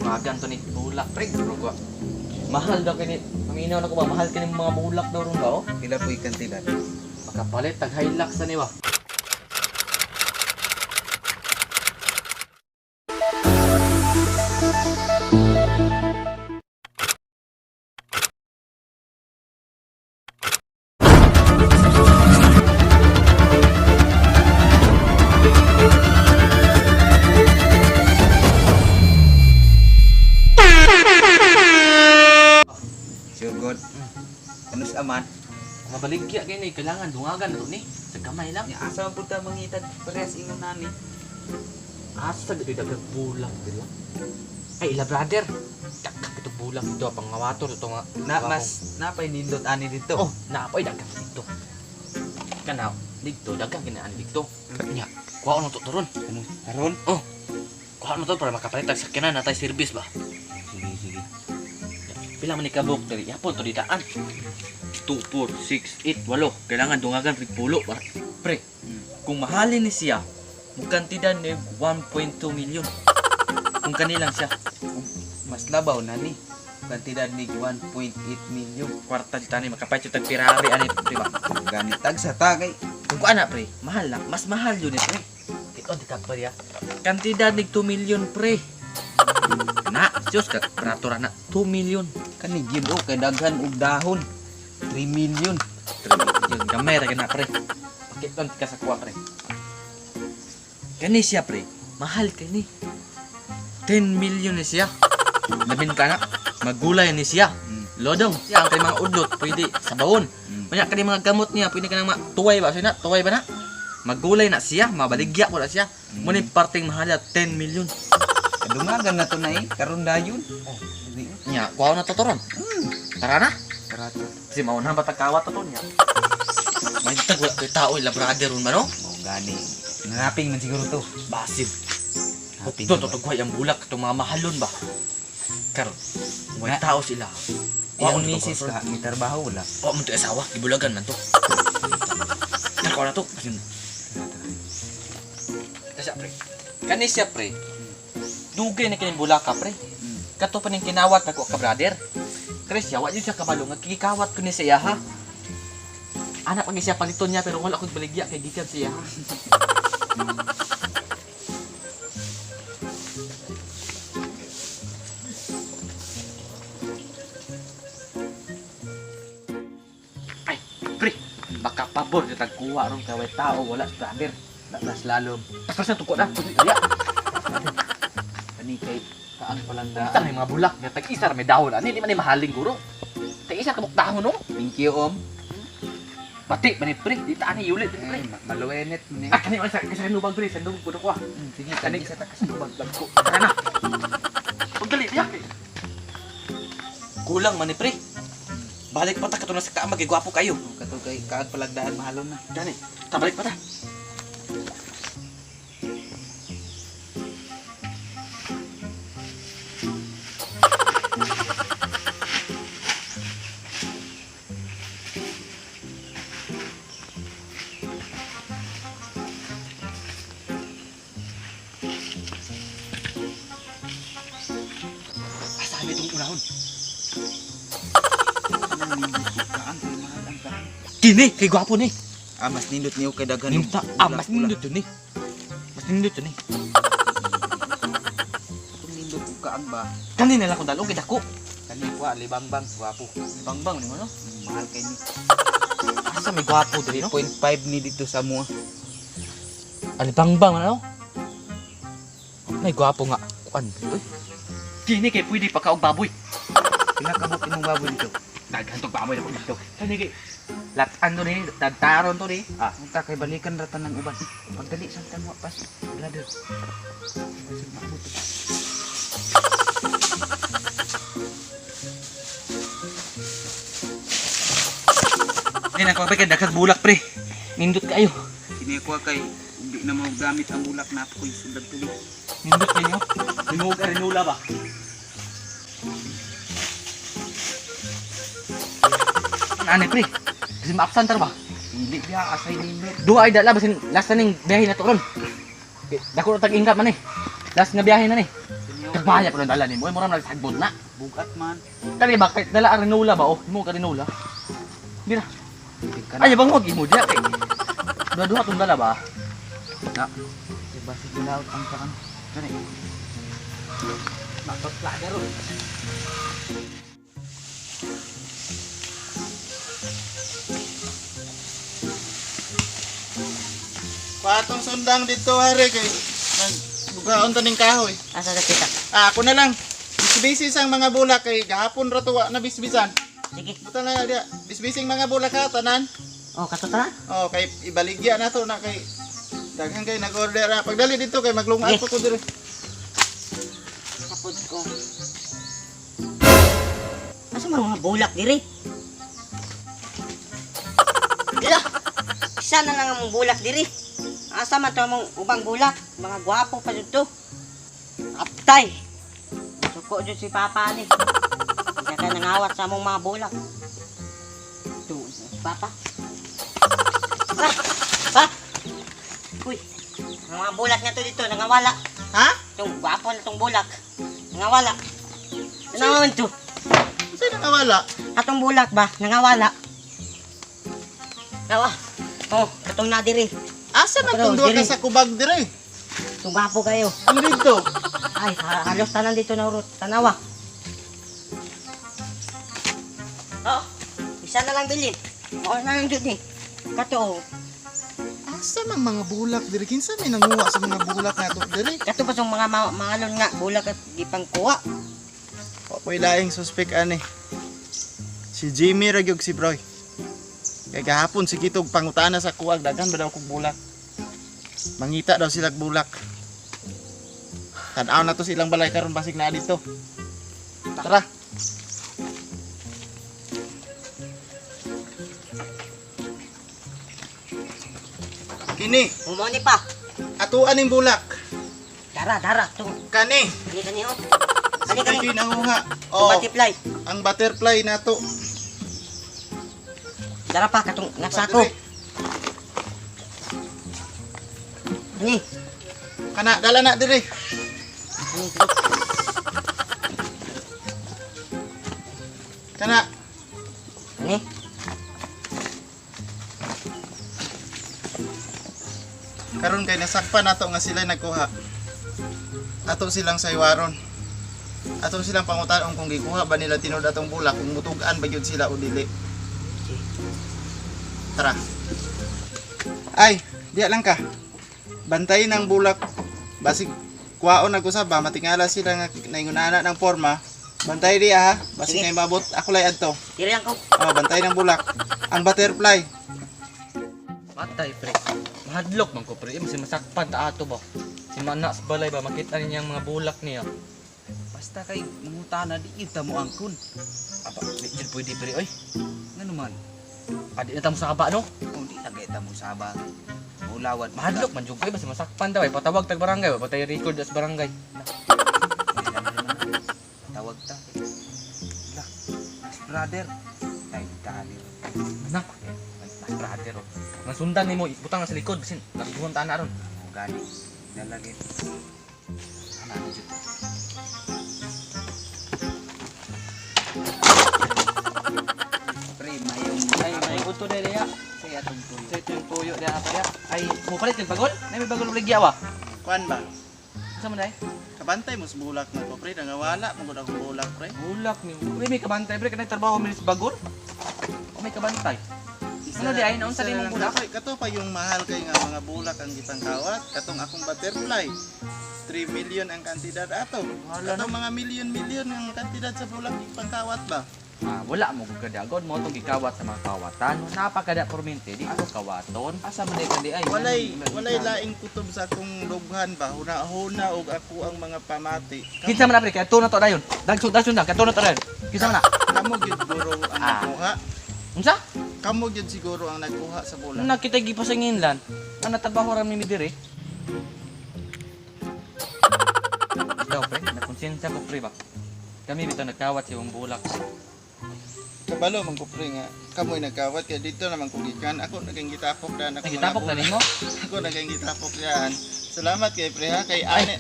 Dungagan to ni bulak pre. Bro, mahal daw kini. Paminaw na ko ba mahal kini mga bulak daw ron ba oh? Pila po kantidad? Makapalit tag Hilux na niwa. Sure God. Ano sa aman? Mabaligya kay ni kailangan dungagan to ni. Sa kamay lang. Ya asa po ta mangitad parehas ingon nani. Asa gid dagang bulak dila. Ay ila brother. Dakak ito bulak dito pangawator ito nga. Na mas napay nindot ani dito. Oh, naapay dagang dito. Kanaw, dito dagang kinaan dito. Nya, kuha ano to turon. Ano? Aron? Oh. Kuha ano to para makapalit tag sakyanan natay service ba. Sige, sige. Pila man ni kabuk diri. Yapon to didaan. 2 4 6 8 8. Kailangan dungagan rig pulo ba. Pre, kung mahalin ni siya, mukantidad ni 1.2 million. Kung kanilang siya, Mas labaw nani. Kantidad ni 1.8 million. kwarta di tani makapay tag Ferrari ani pre ba. Ganit tag sa tagay. Kung ana pre, mahal lang. Mas mahal yun eh pre. Ito di ka pre ya. Kantidad ni 2 million pre. Na, Diyos ka, peraturan na 2 million. Kani gid o kay daghan og dahon. 3 million. Yun, gamay ra na pre. Pakiton ka sa kuha pre. Kani siya pre, mahal kani. 10 million ni siya. Lamin ka na, magulay ni siya. Lodong, siya ang kay mga udlot, pwede sa bawon. Kanya kani mga gamot niya, pwede ka nang tuway ba? Sina, tuway ba na? Magulay na siya, mabaligya ko na siya. Muna parting mahal 10 million. Dungagan na to na karon dayon. Oh, nya, kuha na to toron. Tara na. Karato. Kasi maunahan ba tagkawat to niya? May tag wala kay tao ila brother ron man no? O gani. Nangaping man siguro to. Basil. Haping Ito ba? tutugway ang bulak itong mga mahalon ba? Karon, may Na- tao sila. Iyang misis ka, may trabaho wala. O mo to asawa, gibulagan man to. Nako na to. Kasi siya pre. Kani siya pre. Dugay na kining bulaka pre. Kato pa ning kinawat ako ka brother. Chris, yawa yun siya kabalo nga kikawat ko ni siya ha. Anak pag siya paliton niya pero wala akong baligya kay gikan siya ha. Ay, pre, baka pabor ka tagkuha ron kaway tao wala sa brother. Nas lalom. Pas na tuko na. Kaya. Kani kay kaan palanda. Isa may mga bulak, nga tag-isa may dahon ani, di man ni mahaling guro. Tag-isa kabuk dahon no. Thank you om. Pati manit pre, di ta ani yulit pre. Maluwenet ni. Ah, kani sa lubang pre, sandong puno ko. Sige, Kani kani sa takas lubang ko. Tara na. Pagdali diya kay. Kulang man ni pre. Balik pa ta katong sa kaamag kay gwapo kayo. kato kay kaag palagdaan mahalon na. Gani, tabalik pa ta. Asahan itong unahon. Kaan kay mahal ang kaan. Kini, kay gwapo ni. Ah, mas nindot niyo kay daghan. Ninta, mas nindot yun ni. Mas nindot yun ni. Kung nindot og kaan ba? Kanina lang kung dalong kay dako. Kani wa libangbang gwapo. Bangbang ni mo no? Mahal kay ni. Asa may gwapo diri no? 3.5 ni dito sa mua. Alibangbang ano? May gwapo nga. Kuan. Kini kay pwede pa kaog baboy. Pila ka buk imong baboy dito? Daghan tong baboy na dito. Kani kay latan to ni, tagtaron to ni. Ah, unta kay balikan ra tanang uban. Pagdali sa tanwa pas. Brother. Ni na ko kay daghang bulak pre. Nindot kayo. Kini ko kay hindi na mo gamit ang bulak na ako sundag tuloy. Nindot kayo. Hinuog ka rinula ba? Ano pre? Kasi ma-absent ba? Hindi biya asay limit. Dua ay dala basin last na ning biyahe na to ron. Dako na tag-ingkat man eh. Last nga biyahe na ni. Nagmahaya ko ng dala nimo. Mura man nagsagbot na. Bugat man. Kani ba kay dala arinola ba oh? Imo ka rinola. Di na. Ay bang wag imo diya kay. Duha tong dala ba? Na. Diba si Gilaw ang kakan. Kani. Matot plaga ron. Patong sundang dito hari kay nagbugaon taning kahoy. Asa na kita? Ako na lang. Bisbisi sang mga bulak kay gahapon ra tuwa na bisbisan. Sige. Buta na dia. Bisbising mga bulak ha tanan. Oh, katuturan? Oh kay ibaligya na to na kay daghan kay nag-order ra. Pagdali dito kay maglungan Sige. ko dire. Kapod ko. Asa mga bulak diri? Dila. Isa na lang ang bulak diri. Asa man to mong ubang bulak? Mga gwapo pa dito. Aptay. Suko dyan si Papa ni. Kaya ka nangawat sa among mga bulak. Doon si Papa. Pa! Pa! Uy! Ang mga bulak niya to dito, nangawala. Ha? Itong gwapo na itong bulak. Nangawala. Ano to? Sino nakawala? Atong bulak ba? Nangawala. Nawa. Oh, itong nadiri. Asa man tong duha ka sa kubag dire? Itong gwapo kayo. Ano dito? Ay, halos tanan dito na urot. Tanawa. Oh, isa na lang bilin. Oo na lang dun eh. Kato, Asa man mga bulak dire? Kinsa may nanguha sa mga bulak nato dire? kato pa yung mga lon nga, bulak at gipang kuha. Wa koy laing suspek ani. Si Jimmy ra gyud si Broy. Kay gahapon si Kitog pangutana sa kuwag daghan ba daw kog bulak. Mangita daw sila og bulak. Tan-aw na to silang balay karon basig na dito. Tara. Kini, Umoni pa. atuan ning bulak. Dara, dara. Tung, Kani, kani oh. si Kani. Broy nanguha. Oh, Butterfly. ang butterfly nato. Dara pa, katong nagsako. Ani. Kana dala na dire. Ani. Kana Ani. karon kay nasakpan nato nga sila nagkuha. Ato silang saywaron. Ato silang pangutan kung gikuha ba nila tinod atong bulak kung mutugan ba gyud sila o dili. Tara. Ay, diya lang ka. Bantayin ang bulak. Basig kuhaon na usab ba matingala sila nga naingunana ng forma. Bantay diya ha. Basig Sige. kay mabot ako lay adto. Diri lang ko. Oh, bantay ng bulak. Ang butterfly. Patay pre. Mahadlok man ko pre. Kasi masakpan ta ato ba. Si mana sa balay ba makita niya ang mga bulak niya. Basta kay mangutana di kita mo angkon. Aba, di jud pwede pre oy. Ngano man? Adi na tamo sa kaba no. Kung di nagayta mo sabang. Maulawad. Mahadlok man jud pre basta masakpan daw ay patawag tag barangay ba patay record as barangay. Tawag ta. Lah, mas brother. Ay, kanin. Anak. Mas brother oh. Ang sundan nimo butang na sa likod bisin nagduhon ta na ron. O gani. Nalagay. Ano dito? Pre, mayong Ay may gusto dere ya. kaya atong tuyo. Sa ito yung tuyo dere apa ya. Ay mo palit kag bagol? Nay may bagol ulig yawa. Kuan ba? Sa man dai? Kabantay mo sa bulak na ko pre nangawala mo gud akong bulak pre. Bulak ni. May kabantay pre kanay trabaho mi sa bagol. O may kabantay. Ano di ay naon sa Isa imong lang bulak? dapat. Kato pa yung mahal kay nga mga bulak ang gitang kawat. Katong akong butterfly. 3 million ang kantidad ato. Wala Katong mga million ang kantidad sa bulak gitang kawat ba? Ah, wala mo kung kadagod mo itong gikawat sa mga kawatan. Napakada pormente, di ako kawaton. Asa man day kandi ay. Walay laing kutob sa akong lughan ba. Huna-huna og ako ang mga pamati. Kinsa man na pre, kaya to na to dayon. Dagsud na, kaya to na to dayon. Kinsa man na? Kamo gyud guro ang Ah. nagkuha. Unsa? Kamo gyud siguro ang nagkuha sa bulak. Nakita gi pa sa nginlan. Ang natabaho ra mi diri. Daw pre, nakonsensya ko pre ba. Kami bitaw nagkawat sa imong bulak. Kabalo man ko pre nga kamoy nagkawat kaya dito naman ko gikan. Ako naging gitapok daan ako. Nagitapok na nimo. Ako naging gitapok yan. Salamat kay pre ha kay Ay. ane.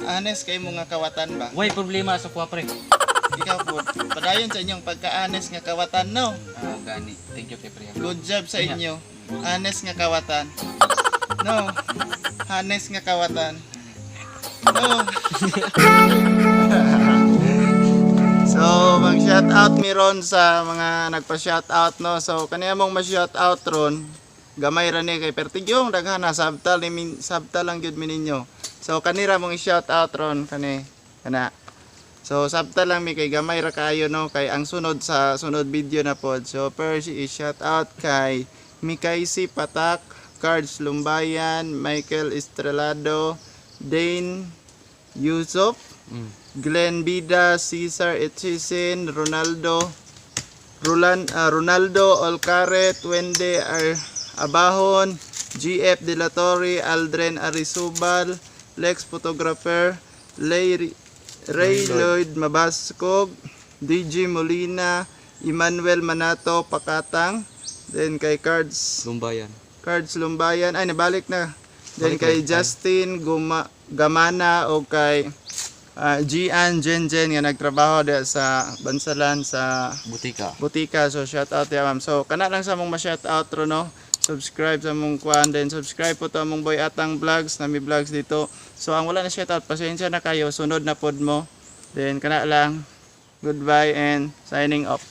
honest kay mo nga kawatan ba? Way problema sa kuha pre. Ikaw po, padayon sa inyong pagka-honest nga kawatan, no? Gani. Thank you kay pre. Good job sa inyo. Honest nga kawatan. No. Honest nga kawatan. No. So, mag-shoutout mi ron sa mga nagpa-shoutout, no? So, kaniya mong ma-shoutout ron, gamay ra ni kay pertigyong daghana sabtal ni sabtal lang gyud mi ninyo. So, kanira mong i-shoutout ron kani kana. So, sabtal lang mi kay gamay ra kayo, no? Kay ang sunod sa sunod video na pod. So, first i-shoutout kay Mikaisi Patak, Cards Lumbayan, Michael Estrelado, Dane Yusuf, Glenn Bida, Cesar Etchisen, Ronaldo Olcaret, Wende Abahon, GF De La Torre, Aldren Arisubal, Lex Photographer, Ray Lloyd Mabascog, DJ Molina, Emmanuel Manato Pakatang, then kay Cards Lumbayan, ay nabalik na. Then kay Justin Gamana o kay Gian Jenjen nga nagtrabaho diya sa Bansalan sa Butika. So shout out ya ma'am. So kana lang sa mong ma-shout out ro, no. Subscribe sa mong kuan, then subscribe po to mong Boy Atang Vlogs, nami vlogs dito. So ang wala na shout out, pasensya na kayo, sunod na pod mo. Then kana lang. Goodbye and signing off.